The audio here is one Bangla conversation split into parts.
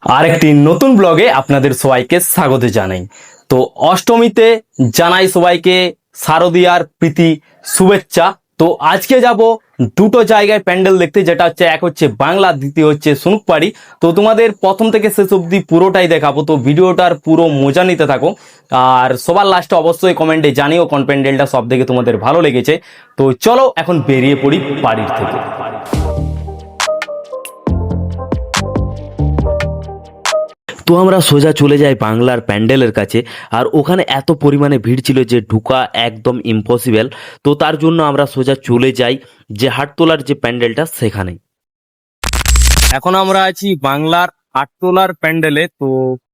আরেকটি নতুন ব্লগে আপনাদের সবাইকে স্বাগত জানাই। তো অষ্টমীতে জানাই সবাইকে শারদীয়ার প্রীতি শুভেচ্ছা। তো আজকে যাব দুটো জায়গায় প্যান্ডেল দেখতে, যেটা হচ্ছে এক হচ্ছে বাংলা, দ্বিতীয় হচ্ছে সুনুকপাড়ি। তো তোমাদের প্রথম থেকে শেষ অবধি পুরোটাই দেখাবো, তো ভিডিওটার পুরো মজা নিতে থাকো। আর সবার লাস্টে অবশ্যই কমেন্টে জানিও কোন প্যান্ডেলটা সব থেকে তোমাদের ভালো লেগেছে। তো চলো এখন বেরিয়ে পড়ি বাড়ির থেকে। তো আমরা সোজা চলে যাই বাংলার প্যান্ডেলের কাছে। আর ওখানে এত পরিমাণে ভিড় ছিল যে ঢুকা একদম ইম্পসিবল। তো তার জন্য আমরা সোজা চলে যাই যে হাটতলার যে প্যান্ডেলটা সেখানে। এখন আমরা আছি বাংলার হাটতলার প্যান্ডেলে। তো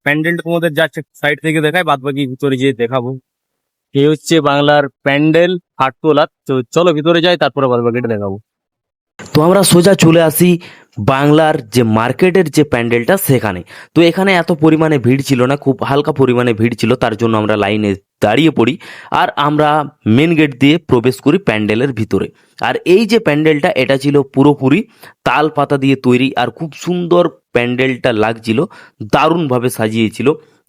প্যান্ডেলটা তোমাদের যাচ্ছে সাইড থেকে দেখায়, বাদ বাকি ভিতরে গিয়ে দেখাবো। এই হচ্ছে বাংলার প্যান্ডেল হাটতলার। তো চলো ভিতরে যাই, তারপরে বাদ বাকিটা দেখাবো। তো আমরা সোজা চলে আসি বাংলার যে মার্কেটের যে প্যান্ডেলটা সেখানে। তো এখানে এত পরিমাণে ভিড় ছিল না, খুব হালকা পরিমাণে ভিড় ছিল, তার জন্য আমরা লাইনে দাঁড়িয়ে পড়ি। আর আমরা মেন গেট দিয়ে প্রবেশ করি প্যান্ডেলের ভিতরে। আর এই যে প্যান্ডেলটা, এটা ছিল পুরোপুরি তাল পাতা দিয়ে তৈরি, আর খুব সুন্দর প্যান্ডেলটা লাগছিল, দারুণভাবে সাজিয়েছিল।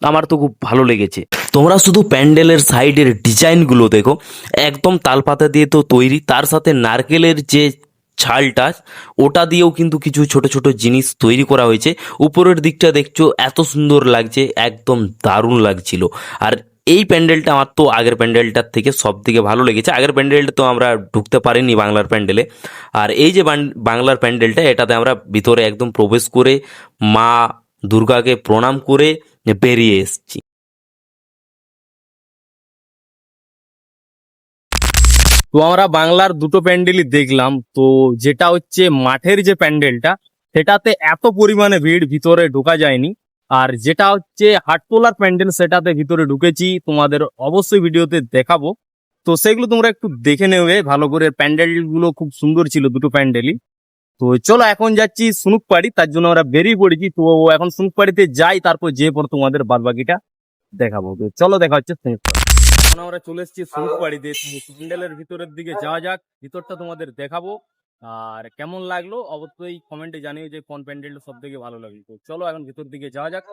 আমার তো খুব ভালো লেগেছে। তোমরা শুধু প্যান্ডেলের সাইডের ডিজাইনগুলো দেখো, একদম তালপাতা দিয়ে তো তৈরি, তার সাথে নারকেলের যে ছালটা, ওটা দিয়েও কিন্তু কিছু ছোট ছোট জিনিস তৈরি করা হয়েছে। উপরের দিকটা দেখছো এত সুন্দর লাগছে, একদম দারুণ লাগছিল। আর এই প্যান্ডেলটা আমার তো আগের প্যান্ডেলটার থেকে সব থেকে ভালো লেগেছে। আগের প্যান্ডেলটা তো আমরা ঢুকতে পারিনি বাংলার প্যান্ডেলে। আর এই যে বাংলার প্যান্ডেলটা, এটাতে আমরা ভিতরে একদম প্রবেশ করে মা দুর্গাকে প্রণাম করে বেরিয়ে এসেছি। তো আমরা বাংলার দুটো প্যান্ডেলই দেখলাম। তো যেটা হচ্ছে মাঠের যে প্যান্ডেলটা, সেটাতে এত পরিমাণে ভিড়, ভিতরে ঢোকা যায়নি। আর যেটা হচ্ছে হাটতলার প্যান্ডেল, সেটাতে ভিতরে ঢুকেছি, তোমাদের অবশ্যই ভিডিওতে দেখাবো। তো সেগুলো তোমরা একটু দেখে নেবে ভালো করে। প্যান্ডেলগুলো খুব সুন্দর ছিল দুটো প্যান্ডেলই। তো চলো এখন যাচ্ছি সুনুকপাড়ি, তার জন্য আমরা বেরিয়ে পড়েছি। তো এখন সুনুকপাড়িতে যাই, তারপর যেয়ে পর তোমাদের বাদবাকিটা দেখাবো। তো চলো দেখা হচ্ছে সুনুকপাড়ি। এখন আমরা চলে এসেছি সুনুকপাড়িতে। প্যান্ডেলের ভিতরের দিকে যাওয়া যাক, ভিতরটা তোমাদের দেখাবো। আর কেমন লাগলো অবশ্যই কমেন্টে জানিও যে কোন প্যান্ডেলটা সব থেকে ভালো লাগলো। তো চলো এখন ভিতর দিকে যাওয়া যাক,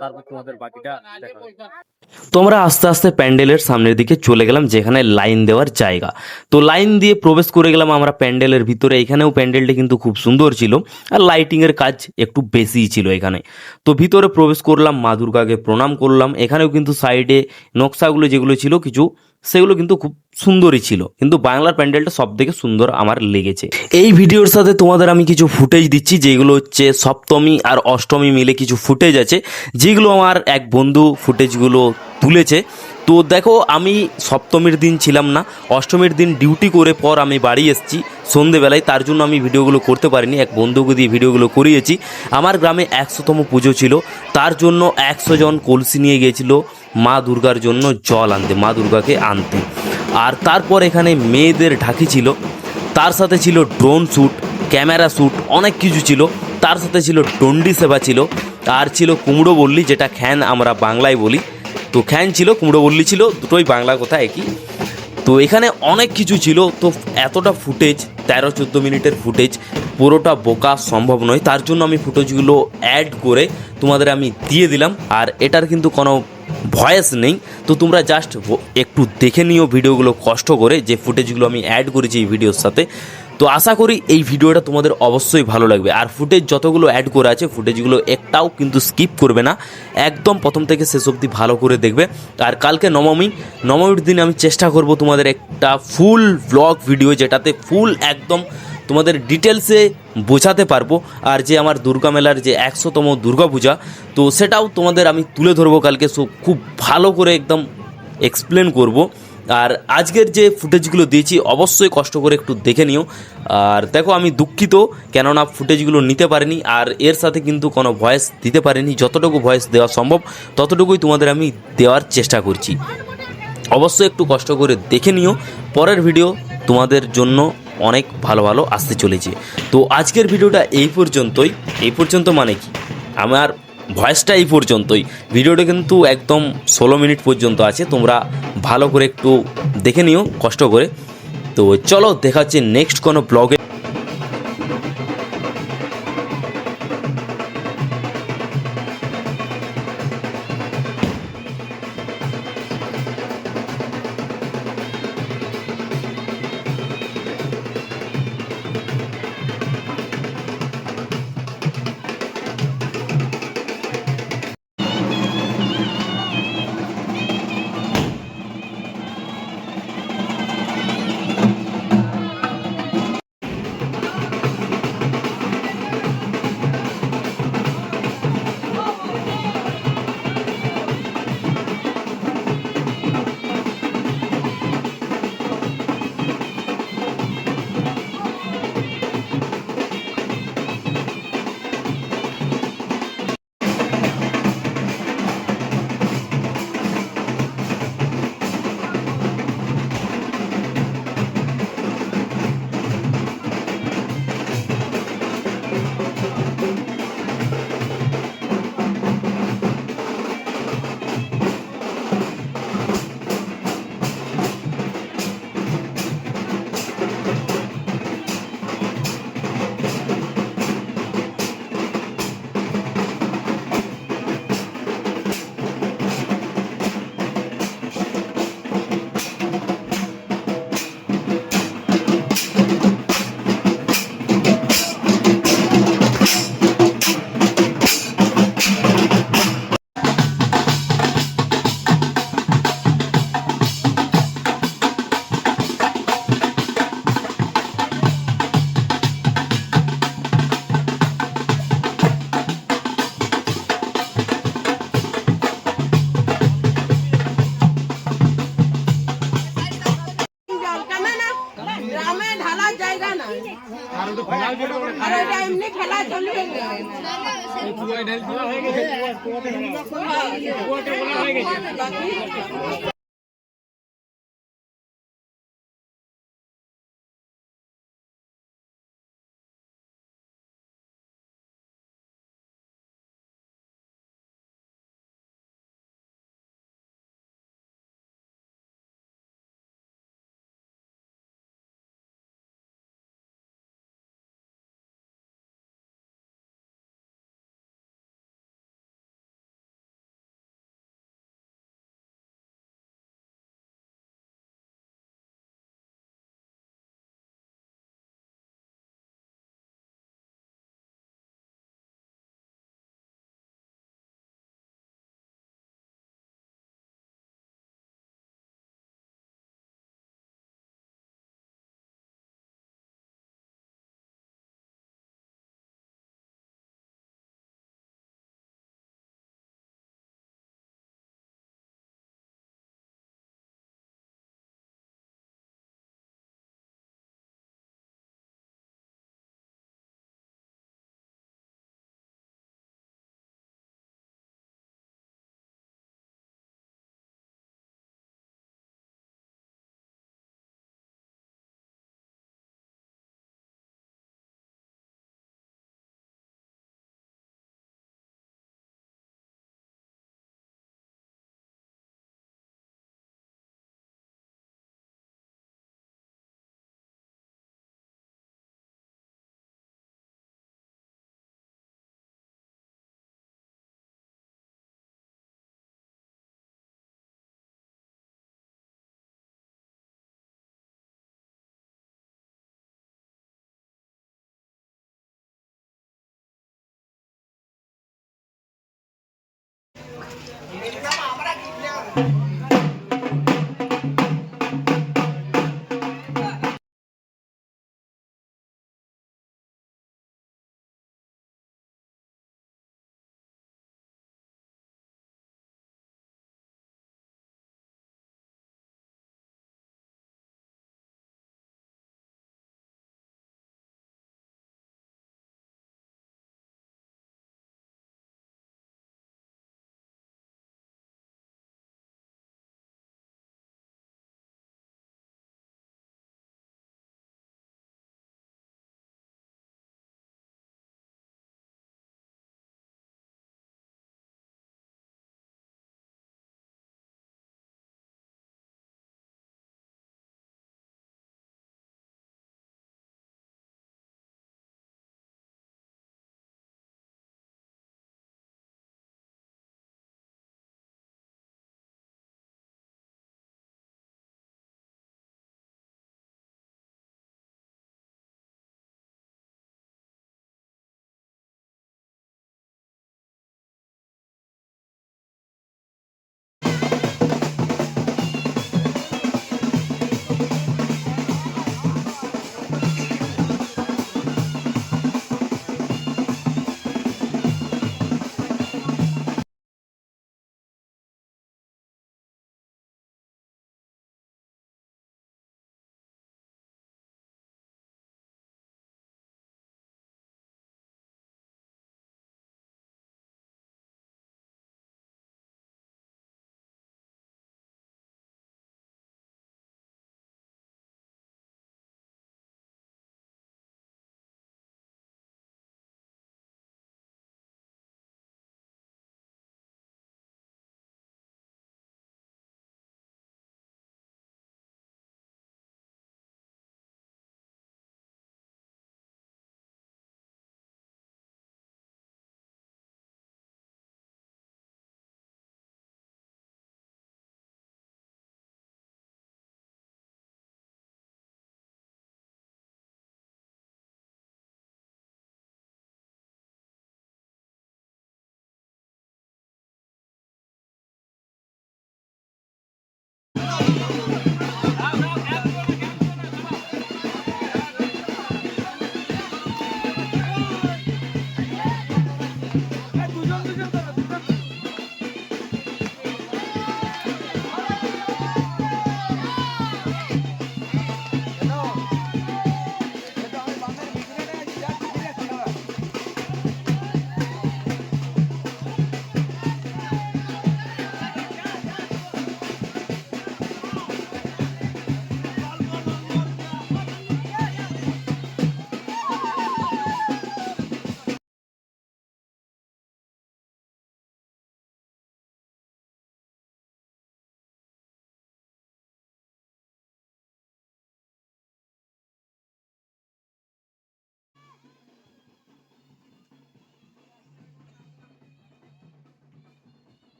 তারপর তোমাদের বাকিটা দেখাবো। তোমরা আস্তে আস্তে প্যান্ডেলের সামনের দিকে চলে গেলাম, যেখানে লাইন দেওয়ার জায়গা। তো লাইন দিয়ে প্রবেশ করে গেলাম আমরা প্যান্ডেলের ভিতরে। এখানেও প্যান্ডেলটা কিন্তু খুব সুন্দর ছিল, আর লাইটিংয়ের কাজ একটু বেশিই ছিল এখানে। তো ভিতরে প্রবেশ করলাম, মা দুর্গাকে প্রণাম করলাম। এখানেও কিন্তু সাইডে নকশাগুলো যেগুলো ছিল কিছু, সেগুলো কিন্তু খুব সুন্দরই ছিল, কিন্তু বাংলার প্যান্ডেলটা সব থেকে সুন্দর আমার লেগেছে। এই ভিডিওর সাথে তোমাদের আমি কিছু ফুটেজ দিচ্ছি, যেগুলো হচ্ছে সপ্তমী আর অষ্টমী মিলে কিছু ফুটেজ আছে, যেগুলো আমার এক বন্ধু ফুটেজগুলো তুলেছে। তো দেখো, আমি সপ্তমীর দিন ছিলাম না, অষ্টমীর দিন ডিউটি করে পর আমি বাড়ি এসেছি সন্ধেবেলায়, তার জন্য আমি ভিডিওগুলো করতে পারিনি। এক বন্ধুকে দিয়ে ভিডিওগুলো করিয়েছি। আমার গ্রামে 100তম পুজো ছিল, তার জন্য 100 জন কলসি নিয়ে গিয়েছিল মা দুর্গার জন্য জল আনতে, মা দুর্গাকে আনতে। আর তারপর এখানে মেয়েদের ঢাকি ছিল, তার সাথে ছিল ড্রোন শ্যুট, ক্যামেরা শ্যুট, অনেক কিছু ছিল। তার সাথে ছিল ডন্ডি সেবা ছিল, আর ছিল কুমড়ো বল্লি, যেটা খ্যান আমরা বাংলায় বলি। তো খ্যান ছিল, কুমড়ো বল্লি ছিল, দুটোই বাংলা কথা একই। তো এখানে অনেক কিছু ছিল। তো এতটা ফুটেজ, 13-14 মিনিটের ফুটেজ, পুরোটা বোকা সম্ভব নয়, তার জন্য আমি ফুটেজগুলো অ্যাড করে তোমাদের আমি দিয়ে দিলাম। আর এটার কিন্তু কোনো ভয়েস নেই, তো তোমরা জাস্ট একটু দেখে নিও ভিডিওগুলো কষ্ট করে, যে ফুটেজগুলো আমি অ্যাড করেছি এই ভিডিওর সাথে। তো আশা করি এই ভিডিওটা তোমাদের অবশ্যই ভালো লাগবে। আর ফুটেজ যতগুলো অ্যাড করা আছে, ফুটেজগুলো একটাও কিন্তু স্কিপ করবে না, একদম প্রথম থেকে শেষ অবধি ভালো করে দেখবে। আর কালকে নবমীর দিন আমি চেষ্টা করব তোমাদের একটা ফুল ব্লগ ভিডিও, যেটাতে ফুল একদম তোমাদের ডিটেলসে বোঝাতে পারবো। আর যে আমার দুর্গা মেলার যে 100তম দুর্গাপূজা, তো সেটাও তোমাদের আমি তুলে ধরবো কালকে। সো খুব ভালো করে একদম এক্সপ্লেন করব। আর আজকের যে ফুটেজগুলো দিয়েছি অবশ্যই কষ্ট করে একটু দেখে নিও। আর দেখো, আমি দুঃখিত, কেননা ফুটেজগুলো নিতে পারিনি, আর এর সাথে কিন্তু কোনো ভয়েস দিতে পারিনি। যতটুকু ভয়েস দেওয়া সম্ভব ততটুকুই তোমাদের আমি দেওয়ার চেষ্টা করছি। অবশ্যই একটু কষ্ট করে দেখে নিও, পরের ভিডিও তোমাদের জন্য অনেক ভালো ভালো আসতে চলেছে। তো আজকের ভিডিওটা এই পর্যন্ত মানে কি, আমার ভয়েসটা এই পর্যন্তই। ভিডিওটা কিন্তু একদম 16 মিনিট পর্যন্ত আছে, তোমরা ভালো করে একটু দেখে নিও কষ্ট করে। তো চলো দেখা হচ্ছে নেক্সট কোনো ব্লগে। ফেলার জায়গা নাই, আর এটা এমনি ফেলা চলবে না।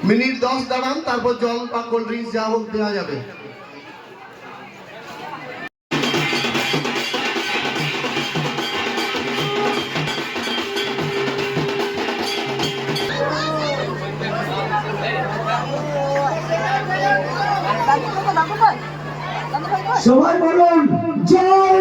মিনিট 10 দাঁড়ান, তারপর জল বা কোল্ড ড্রিঙ্কস যা হোক দেওয়া যাবে। সবাই বলুন জয়